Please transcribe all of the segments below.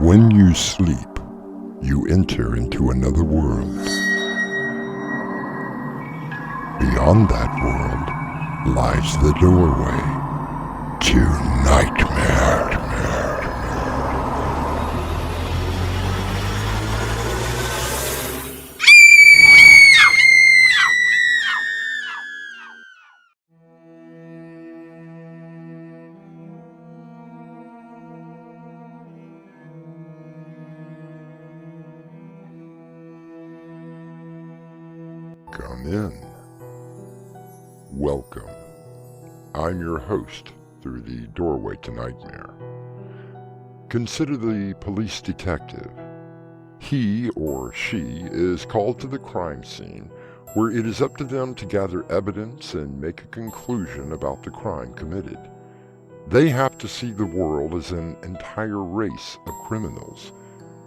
When you sleep, you enter into another world. Beyond that world lies the doorway to nightmare. Come in. Welcome. I'm your host through the doorway to nightmare. Consider the police detective. He or she is called to the crime scene, where it is up to them to gather evidence and make a conclusion about the crime committed. They have to see the world as an entire race of criminals,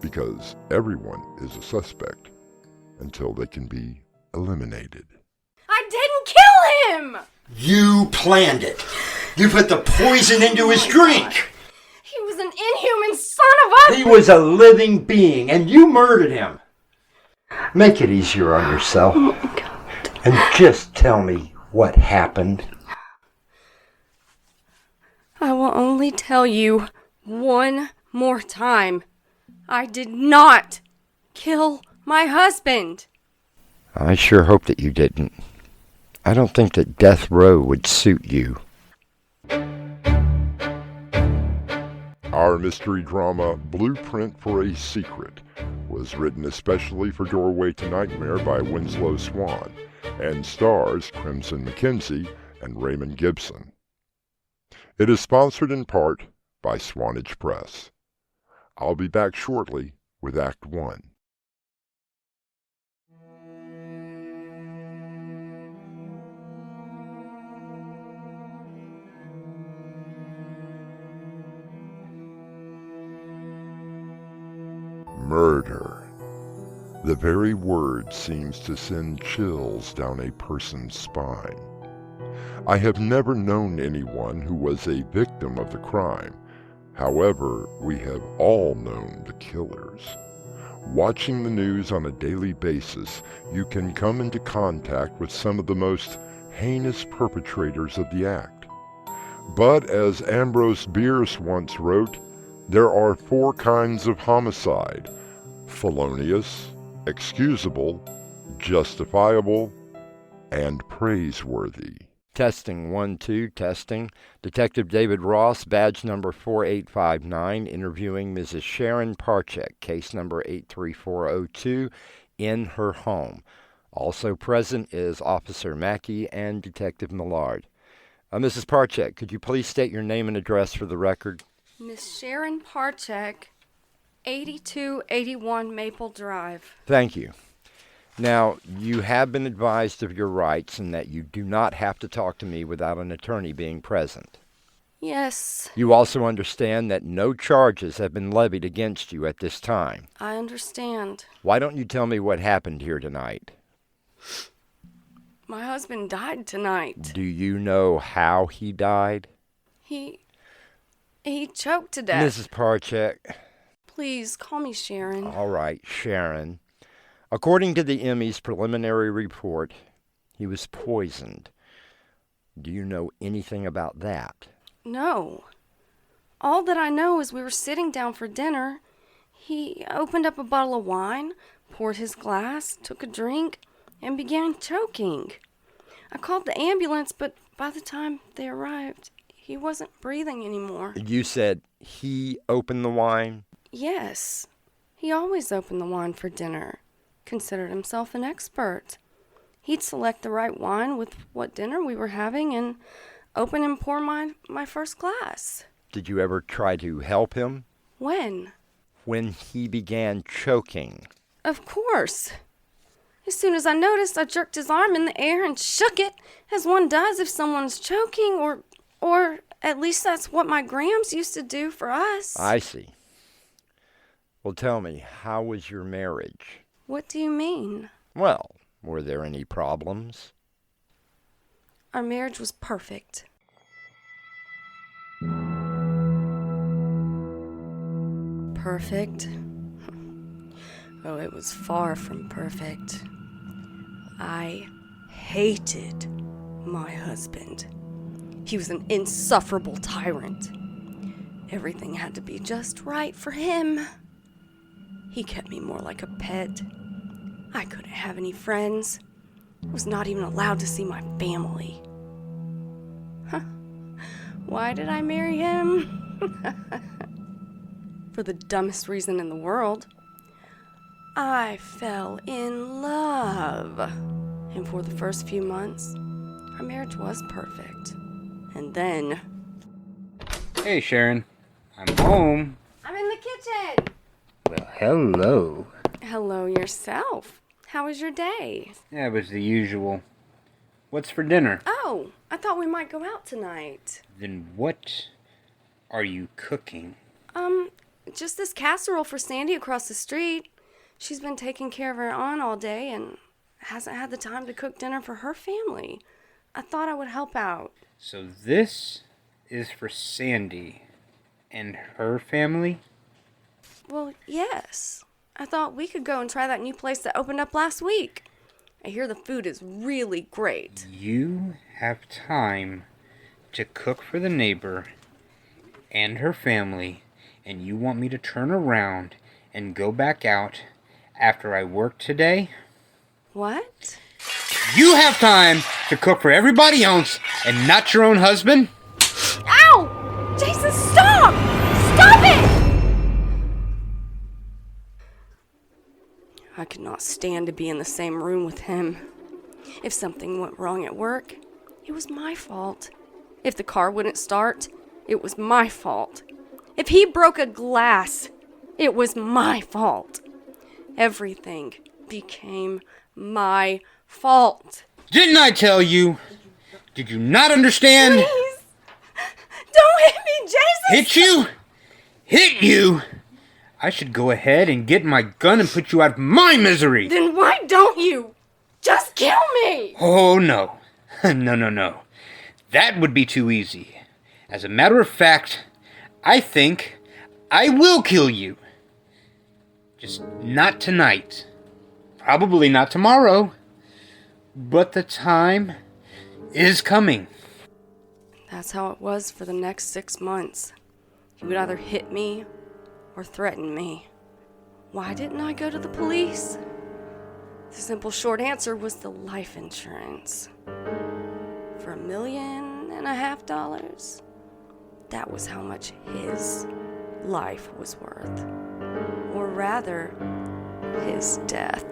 because everyone is a suspect until they can be eliminated. I didn't kill him! You planned it. You put the poison into his drink. He was an inhuman son of a... He was a living being, and you murdered him. Make it easier on yourself. Oh my God. And just tell me what happened. I will only tell you one more time. I did not kill my husband. I sure hope that you didn't. I don't think that death row would suit you. Our mystery drama, Blueprint for a Secret, was written especially for Doorway to Nightmare by Winslow Swan, and stars Crimson McKenzie and Raymond Gibson. It is sponsored in part by Swanage Press. I'll be back shortly with Act 1. Murder. The very word seems to send chills down a person's spine. I have never known anyone who was a victim of the crime. However, we have all known the killers. Watching the news on a daily basis, you can come into contact with some of the most heinous perpetrators of the act. But as Ambrose Bierce once wrote, there are 4 kinds of homicide: felonious, excusable, justifiable, and praiseworthy. Testing 1, 2, testing. Detective David Ross, badge number 4859, interviewing Mrs. Sharon Parchek, case number 83402, in her home. Also present is Officer Mackey and Detective Millard. Mrs. Parchek, could you please state your name and address for the record? Miss Sharon Parchek, 8281 Maple Drive. Thank you. Now, you have been advised of your rights and that you do not have to talk to me without an attorney being present. Yes, You also understand that no charges have been levied against you at this time. I understand. Why don't you tell me what happened here tonight? My husband died tonight. Do you know how he died? He choked to death. Mrs. Parchek. Please, call me Sharon. All right, Sharon. According to the Emmy's preliminary report, he was poisoned. Do you know anything about that? No. All that I know is we were sitting down for dinner. He opened up a bottle of wine, poured his glass, took a drink, and began choking. I called the ambulance, but by the time they arrived, he wasn't breathing anymore. You said he opened the wine? Yes. He always opened the wine for dinner. Considered himself an expert. He'd select the right wine with what dinner we were having and open and pour my first glass. Did you ever try to help him? When? When he began choking. Of course. As soon as I noticed, I jerked his arm in the air and shook it, as one does if someone's choking, or at least that's what my Grams used to do for us. I see. Well, tell me, how was your marriage? What do you mean? Well, were there any problems? Our marriage was perfect. perfect? Oh, it was far from perfect. I hated my husband. He was an insufferable tyrant. Everything had to be just right for him. He kept me more like a pet. I couldn't have any friends. I was not even allowed to see my family. Why did I marry him? For the dumbest reason in the world. I fell in love. And for the first few months, our marriage was perfect. And then... Hey, Sharon. I'm home. I'm in the kitchen! Well, hello. Hello yourself. How was your day? Yeah, it was the usual. What's for dinner? Oh, I thought we might go out tonight. Then what are you cooking? Just this casserole for Sandy across the street. She's been taking care of her aunt all day and hasn't had the time to cook dinner for her family. I thought I would help out. So this is for Sandy and her family? Well, yes. I thought we could go and try that new place that opened up last week. I hear the food is really great. You have time to cook for the neighbor and her family, and you want me to turn around and go back out after I work today? What? You have time to cook for everybody else and not your own husband? Ow! Jason, stop! Stop it! I could not stand to be in the same room with him. If something went wrong at work, it was my fault. If the car wouldn't start, it was my fault. If he broke a glass, it was my fault. Everything became my fault. Didn't I tell you? Did you not understand? Please, don't hit me, Jason! Hit you? Hit you? I should go ahead and get my gun and put you out of my misery. Then why don't you? Just kill me! Oh, no. No. That would be too easy. As a matter of fact, I think I will kill you. Just not tonight. Probably not tomorrow. But the time is coming. That's how it was for the next 6 months. He would either hit me or threaten me. Why didn't I go to the police? The simple short answer was the life insurance. For $1.5 million, that was how much his life was worth. Or rather, his death.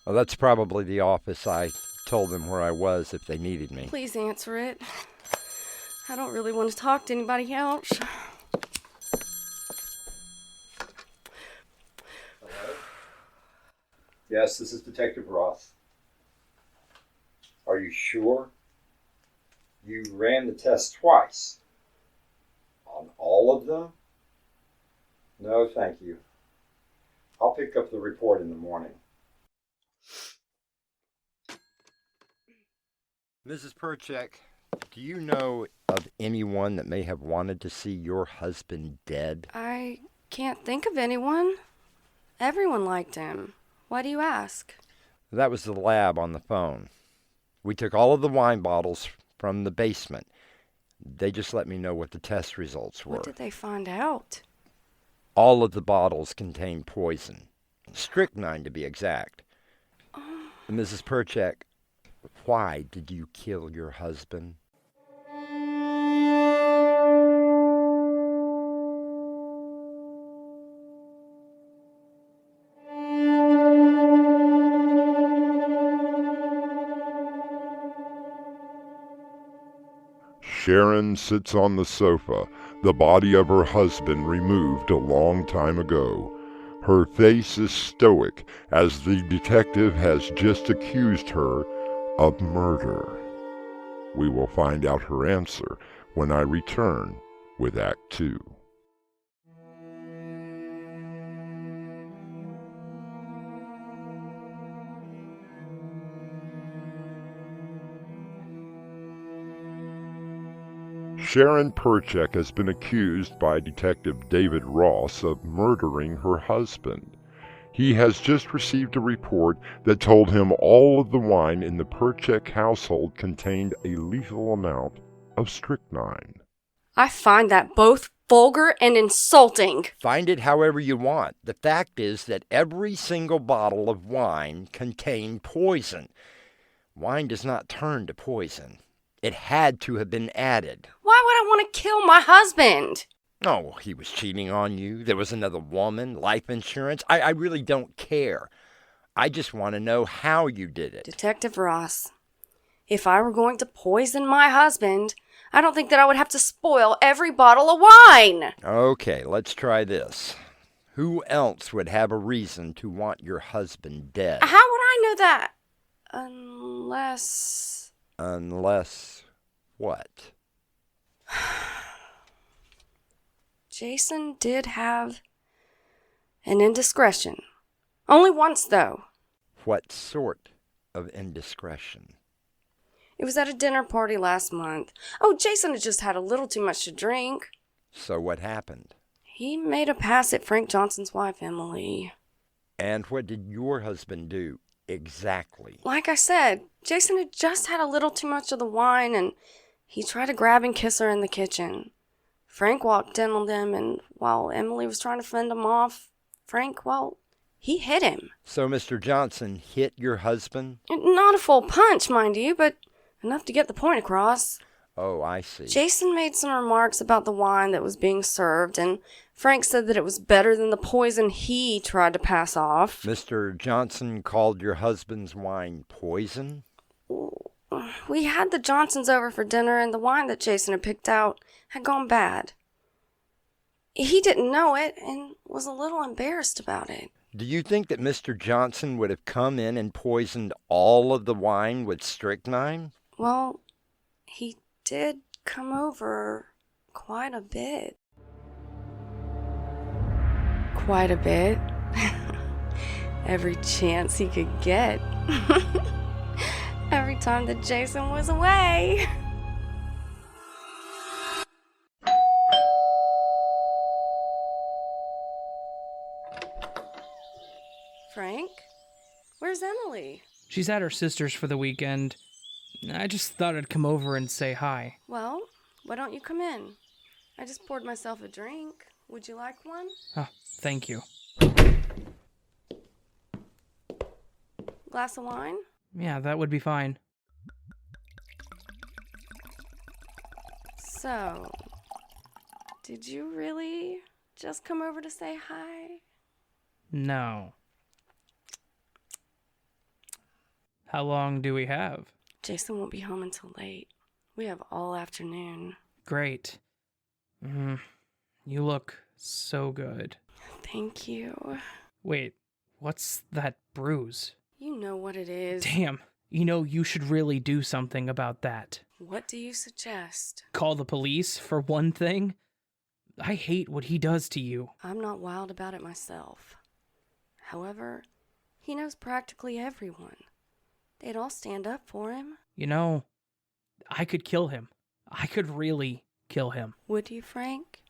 Well, that's probably the office. I told them where I was if they needed me. Please answer it. I don't really want to talk to anybody else. Hello? Yes, this is Detective Ross. Are you sure? You ran the test twice. On all of them? No, thank you. I'll pick up the report in the morning. Mrs. Perchek, do you know of anyone that may have wanted to see your husband dead? I can't think of anyone. Everyone liked him. Why do you ask? That was the lab on the phone. We took all of the wine bottles from the basement. They just let me know what the test results were. What did they find out? All of the bottles contained poison. Strychnine, to be exact. Mrs. Perchek, why did you kill your husband? Sharon sits on the sofa, the body of her husband removed a long time ago. Her face is stoic as the detective has just accused her of murder. We will find out her answer when I return with Act 2. Sharon Perchek has been accused by Detective David Ross of murdering her husband. He has just received a report that told him all of the wine in the Perchek household contained a lethal amount of strychnine. I find that both vulgar and insulting. Find it however you want. The fact is that every single bottle of wine contained poison. Wine does not turn to poison. It had to have been added. Why would I want to kill my husband? Oh, he was cheating on you. There was another woman, life insurance. I really don't care. I just want to know how you did it. Detective Ross, if I were going to poison my husband, I don't think that I would have to spoil every bottle of wine. Okay, let's try this. Who else would have a reason to want your husband dead? How would I know that? Unless what? Jason did have an indiscretion. Only once, though. What sort of indiscretion? It was at a dinner party last month. Oh, Jason had just had a little too much to drink. So what happened? He made a pass at Frank Johnson's wife, Emily. And what did your husband do exactly? Like I said, Jason had just had a little too much of the wine, and he tried to grab and kiss her in the kitchen. Frank walked in on them, and while Emily was trying to fend him off, Frank, well, he hit him. So Mr. Johnson hit your husband? Not a full punch, mind you, but enough to get the point across. Oh, I see. Jason made some remarks about the wine that was being served, and Frank said that it was better than the poison he tried to pass off. Mr. Johnson called your husband's wine poison? We had the Johnsons over for dinner, and the wine that Jason had picked out had gone bad. He didn't know it and was a little embarrassed about it. Do you think that Mr. Johnson would have come in and poisoned all of the wine with strychnine? Well, he did come over quite a bit. Quite a bit. Every chance he could get. Every time that Jason was away. Frank? Where's Emily? She's at her sister's for the weekend. I just thought I'd come over and say hi. Well, why don't you come in? I just poured myself a drink. Would you like one? Oh, thank you. Glass of wine? Yeah, that would be fine. So, did you really just come over to say hi? No. How long do we have? Jason won't be home until late. We have all afternoon. Great. You look so good. Thank you. Wait, what's that bruise? You know what it is. Damn, you should really do something about that. What do you suggest? Call the police, for one thing. I hate what he does to you. I'm not wild about it myself. However, he knows practically everyone. They'd all stand up for him. I could kill him. I could really kill him. Would you, Frank?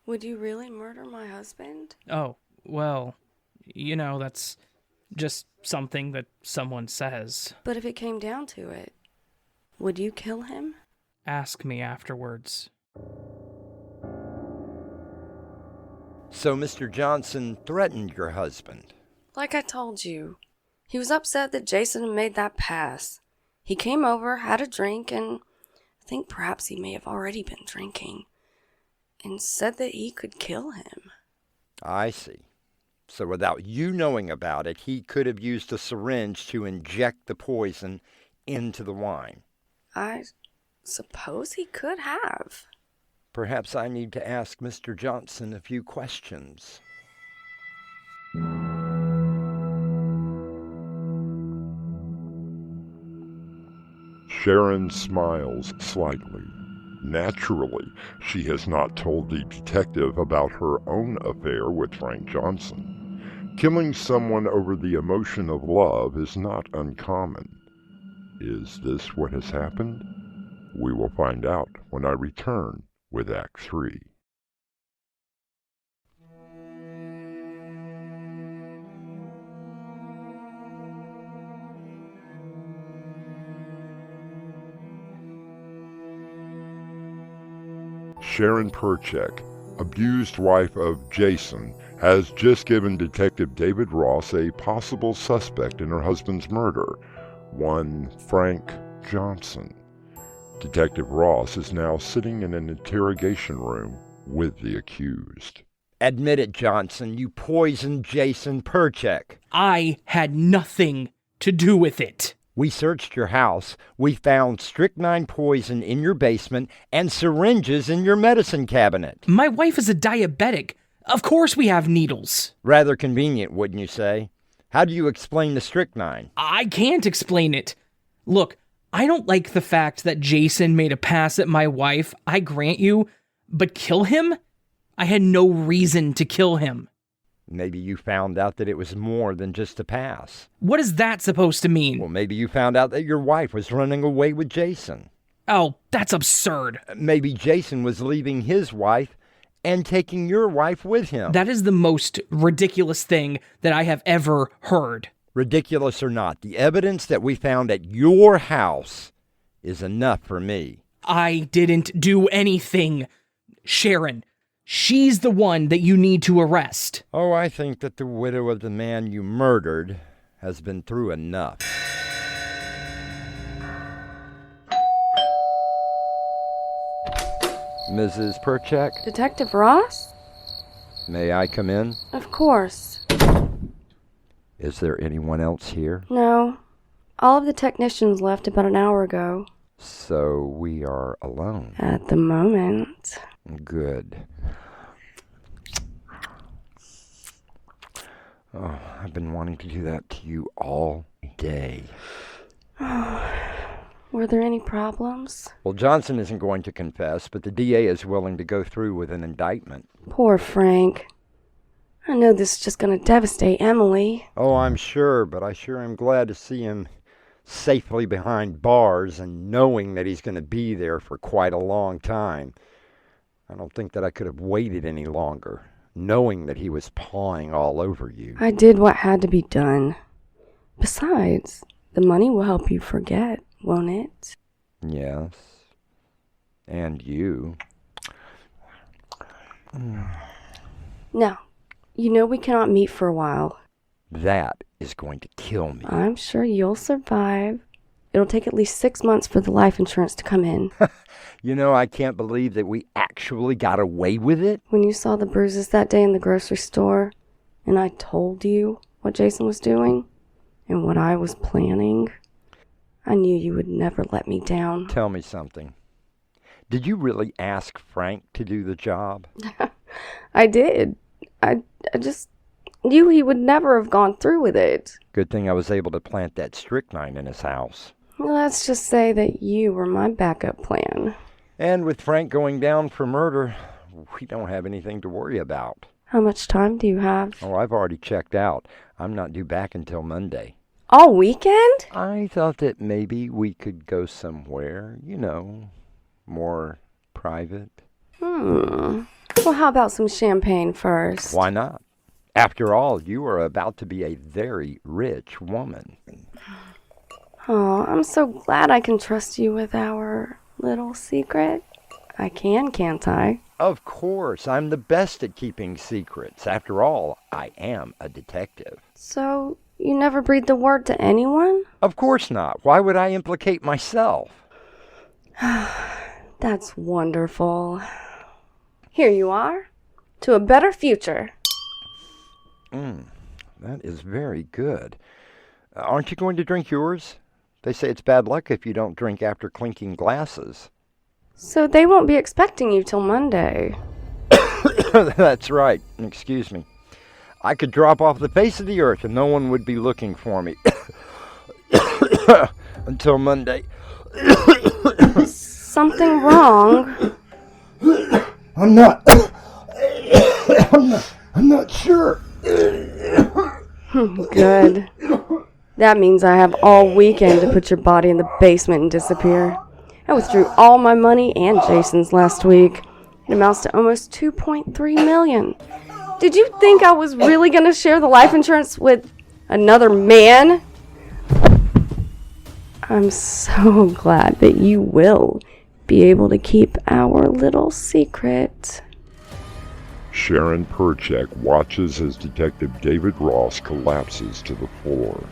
Would you really murder my husband? Oh, well, that's just something that someone says. But if it came down to it, would you kill him? Ask me afterwards. So Mr. Johnson threatened your husband? Like I told you, he was upset that Jason had made that pass. He came over, had a drink, and I think perhaps he may have already been drinking, and said that he could kill him. I see. So without you knowing about it, he could have used a syringe to inject the poison into the wine. I suppose he could have. Perhaps I need to ask Mr. Johnson a few questions. Sharon smiles slightly. Naturally, she has not told the detective about her own affair with Frank Johnson. Killing someone over the emotion of love is not uncommon. Is this what has happened? We will find out when I return with Act 3. Sharon Perchek, abused wife of Jason, has just given Detective David Ross a possible suspect in her husband's murder, one Frank Johnson. Detective Ross is now sitting in an interrogation room with the accused. Admit it, Johnson. You poisoned Jason Perchek. I had nothing to do with it. We searched your house. We found strychnine poison in your basement and syringes in your medicine cabinet. My wife is a diabetic. Of course we have needles. Rather convenient, wouldn't you say? How do you explain the strychnine? I can't explain it. Look, I don't like the fact that Jason made a pass at my wife, I grant you, but kill him? I had no reason to kill him. Maybe you found out that it was more than just a pass. What is that supposed to mean? Well, maybe you found out that your wife was running away with Jason. Oh, that's absurd. Maybe Jason was leaving his wife and taking your wife with him. That is the most ridiculous thing that I have ever heard. Ridiculous or not, the evidence that we found at your house is enough for me. I didn't do anything. Sharon, she's the one that you need to arrest. Oh, I think that the widow of the man you murdered has been through enough. Mrs. Perchek, Detective Ross? may I come in? Of course. Is there anyone else here? No. All of the technicians left about an hour ago. So we are alone. At the moment. Good. Oh, I've been wanting to do that to you all day. Were there any problems? Well, Johnson isn't going to confess, but the DA is willing to go through with an indictment. Poor Frank. I know this is just going to devastate Emily. Oh, I'm sure, but I sure am glad to see him safely behind bars and knowing that he's going to be there for quite a long time. I don't think that I could have waited any longer, knowing that he was pawing all over you. I did what had to be done. Besides, the money will help you forget, won't it? Yes. And you. Now, you know we cannot meet for a while. That is going to kill me. I'm sure you'll survive. It'll take at least 6 months for the life insurance to come in. You know, I can't believe that we actually got away with it. When you saw the bruises that day in the grocery store, and I told you what Jason was doing, and what I was planning, I knew you would never let me down. Tell me something. Did you really ask Frank to do the job? I did. I just knew he would never have gone through with it. Good thing I was able to plant that strychnine in his house. Let's just say that you were my backup plan. And with Frank going down for murder, we don't have anything to worry about. How much time do you have? Oh, I've already checked out. I'm not due back until Monday. All weekend? I thought that maybe we could go somewhere, more private. Well, how about some champagne first? Why not? After all, you are about to be a very rich woman. Oh, I'm so glad I can trust you with our little secret. I can, can't I? Of course, I'm the best at keeping secrets. After all, I am a detective. So, you never breathed a word to anyone? Of course not. Why would I implicate myself? That's wonderful. Here you are. To a better future. That is very good. Aren't you going to drink yours? They say it's bad luck if you don't drink after clinking glasses. So they won't be expecting you till Monday. That's right. Excuse me. I could drop off the face of the earth and no one would be looking for me. Until Monday. Something wrong? I'm not sure. Good. That means I have all weekend to put your body in the basement and disappear. I withdrew all my money and Jason's last week. It amounts to almost $2.3 million. Did you think I was really going to share the life insurance with another man? I'm so glad that you will be able to keep our little secret. Sharon Perchek watches as Detective David Ross collapses to the floor.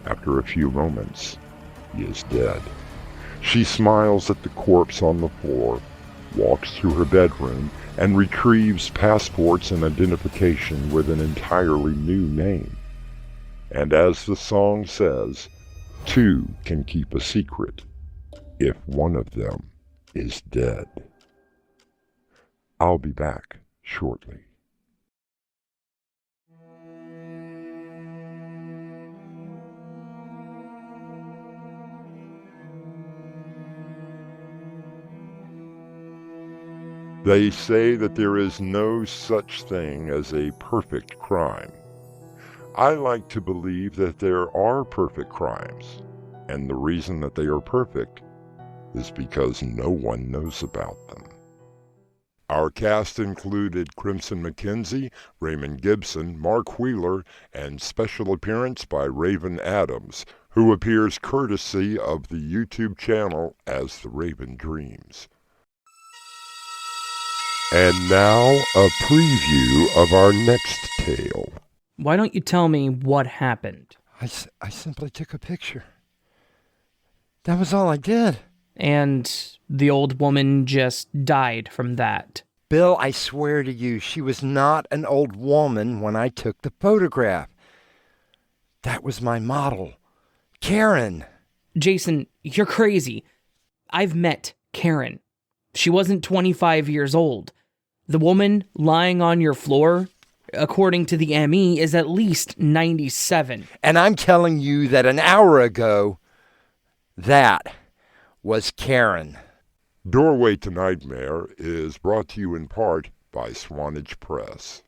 After a few moments, he is dead. She smiles at the corpse on the floor, walks to her bedroom, and retrieves passports and identification with an entirely new name. And as the song says, two can keep a secret if one of them is dead. I'll be back shortly. They say that there is no such thing as a perfect crime. I like to believe that there are perfect crimes, and the reason that they are perfect is because no one knows about them. Our cast included Crimson McKenzie, Raymond Gibson, Mark Wheeler, and special appearance by Raven Adams, who appears courtesy of the YouTube channel as The Raven Dreams. And now, a preview of our next tale. Why don't you tell me what happened? I simply took a picture. That was all I did. And the old woman just died from that. Bill, I swear to you, she was not an old woman when I took the photograph. That was my model, Karen. Jason, you're crazy. I've met Karen. She wasn't 25 years old. The woman lying on your floor, according to the ME, is at least 97. And I'm telling you that an hour ago, that was Karen. Doorway to Nightmare is brought to you in part by Swanage Press.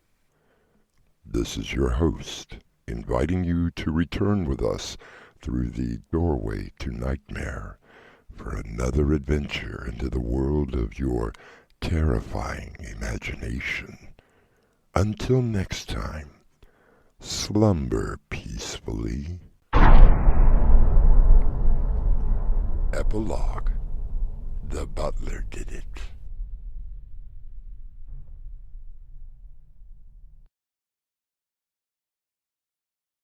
This is your host, inviting you to return with us through the Doorway to Nightmare for another adventure into the world of your terrifying imagination. Until next time, slumber peacefully. Epilogue. The butler did it.